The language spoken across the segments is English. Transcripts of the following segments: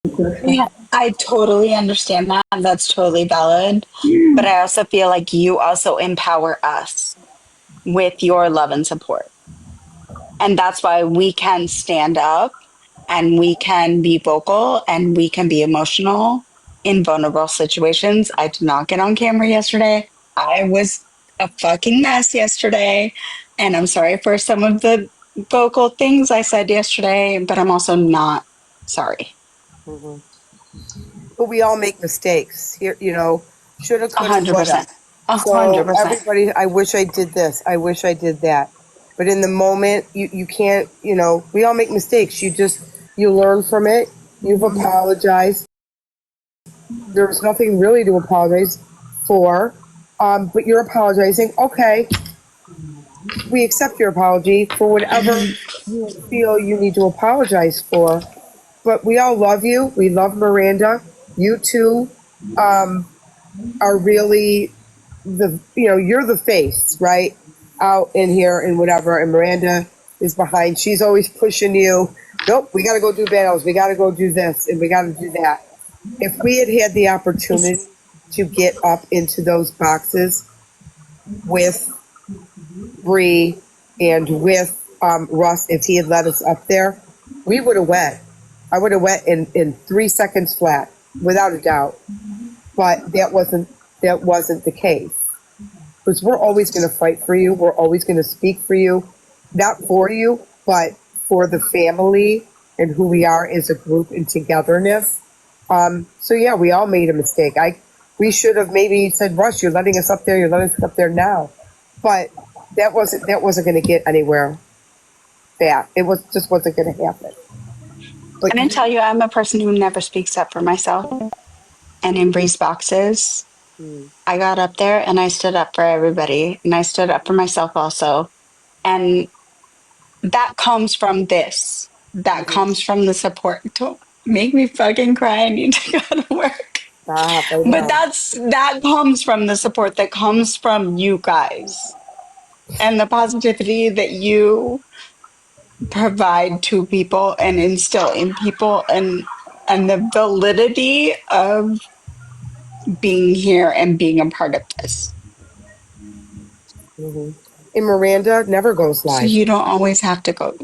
to explain. Yeah, I totally understand that. And that's totally valid. But I also feel like you also empower us with your love and support. And that's why we can stand up and we can be vocal and we can be emotional in vulnerable situations. I did not get on camera yesterday. I was a fucking mess yesterday. And I'm sorry for some of the vocal things I said yesterday, but I'm also not sorry. Hmm. But we all make mistakes. Here, shoulda, A coulda, hundred woulda. percent. A hundred So percent. everybody, I wish I did this. I wish I did that. But in the moment, you can't. We all make mistakes. You learn from it. You've apologized. There's nothing really to apologize for. But you're apologizing. Okay, we accept your apology for whatever you feel you need to apologize for. But we all love you. We love Miranda. You two are really you're the face, right? Out in here and whatever. And Miranda is behind. She's always pushing you. Nope, we got to go do battles. We got to go do this and we got to do that. If we had had the opportunity to get up into those boxes with Bree and with Russ, if he had let us up there, we would have went. I would have went in 3 seconds flat, without a doubt. But that wasn't the case. Because we're always going to fight for you. We're always going to speak for you, not for you, but for the family and who we are as a group and togetherness. So yeah, we all made a mistake. We should have maybe said, Russ, you're letting us up there. You're letting us up there now. But that wasn't going to get anywhere. Just wasn't going to happen. But Can I tell you, I'm a person who never speaks up for myself. And in Bree's boxes, I got up there and I stood up for everybody and I stood up for myself also. And that comes from this. That comes from the support. Don't make me fucking cry. I need to go to work. stop, I But know. that comes from the support that comes from you guys and the positivity that you provide to people and instill in people and the validity of being here and being a part of this. Hmm. And Miranda never goes So live. you don't always have to go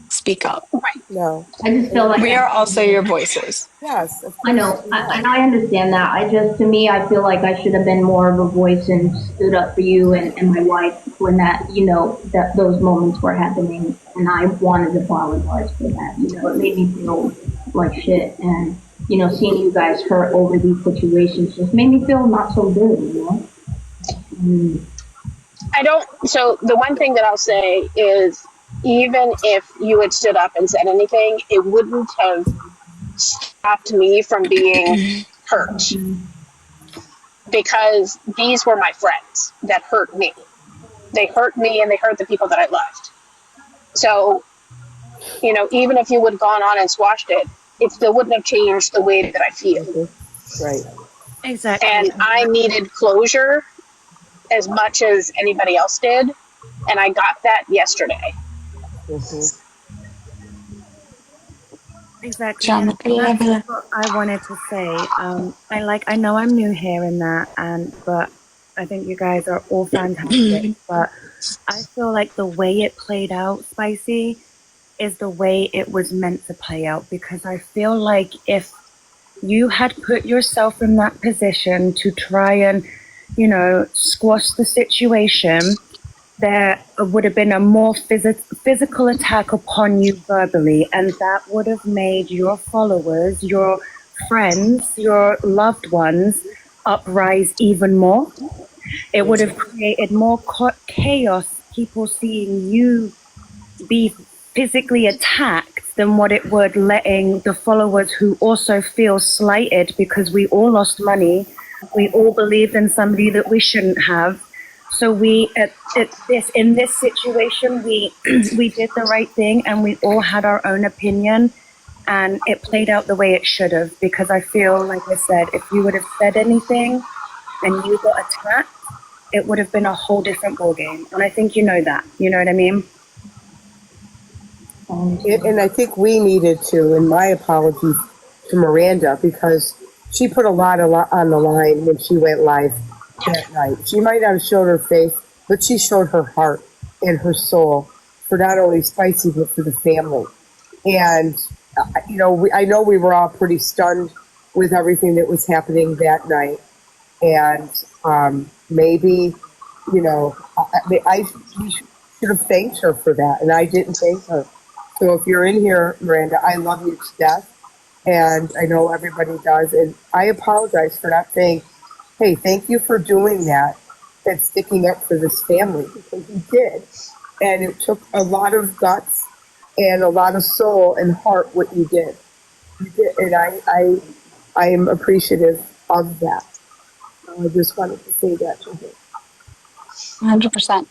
speak up. No. I just feel like We are also your voices. Yes, of I course. know, and I understand that. To me, I feel like I should have been more of a voice and stood up for you and my wife when that those moments were happening, and I wanted to apologize for that. It made me feel like shit, and seeing you guys hurt over these situations just made me feel not so good. Mm. I don't. So the one thing that I'll say is, even if you had stood up and said anything, it wouldn't have stopped me from being hurt, because these were my friends that hurt me. They hurt me and they hurt the people that I loved. So, even if you would have gone on and squashed it, it still wouldn't have changed the way that I feel. Right. Exactly. And I needed closure as much as anybody else did. And I got that yesterday. Mm-hmm. Exactly. And that's Jonathan, what I wanted to say. I know I'm new here in that, but I think you guys are all fantastic. But I feel like the way it played out, Spicy, is the way it was meant to play out, because I feel like if you had put yourself in that position to try and, squash the situation, there would have been a more physical attack upon you verbally, and that would have made your followers, your friends, your loved ones uprise even more. It would have created more chaos, people seeing you be physically attacked, than what it would letting the followers who also feel slighted because we all lost money, we all believed in somebody that we shouldn't have. So in this situation, we we did the right thing, and we all had our own opinion, and it played out the way it should have. Because I feel, like I said, if you would have said anything and you got attacked, it would have been a whole different ballgame. And I think you know that. You know what I mean? And I think we needed to, and my apologies to Miranda because she put a lot on the line when she went live that night. She might not have showed her face, but she showed her heart and her soul for not only Spicy but for the family. And I know we were all pretty stunned with everything that was happening that night, and maybe I we should have thanked her for that, and I didn't thank her. So if you're in here, Miranda, I love you to death, and I know everybody does, and I apologize for not saying, hey, thank you for doing that and sticking up for this family because you did, and it took a lot of guts and a lot of soul and heart what you did. You did, and I am appreciative of that. I just wanted to say that to her. 100%.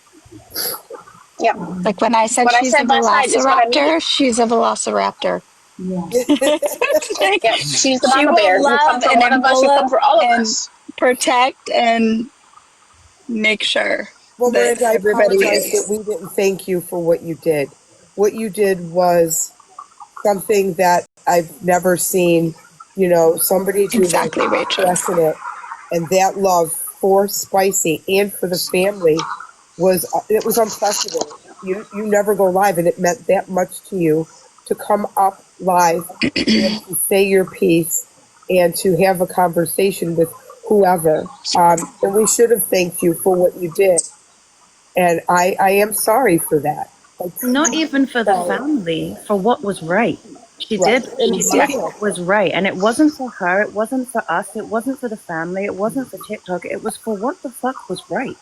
Yep. Like when I said What I she's a said last night is what I mean. velociraptor, she's a velociraptor. Yeah. It's like, Yep. She's the she mama will bear. You come love for and one of us, you come envelop for all of and us. protect and make sure Well, that Miranda, I everybody apologize that is we didn't thank you for what you did. What you did was something that I've never seen, somebody do like exactly, Rachel. passionate, and that love for Spicy and for the family was unprecedented. You never go live, and it meant that much to you to come up live and to say your piece and to have a conversation with whoever. And we should have thanked you for what you did, and I am sorry for that. Not even for the Sorry. family, for what was right. She Right. did. And She me did too. what was right, and it wasn't for her. It wasn't for us. It wasn't for the family. It wasn't for TikTok. It was for what the fuck was right.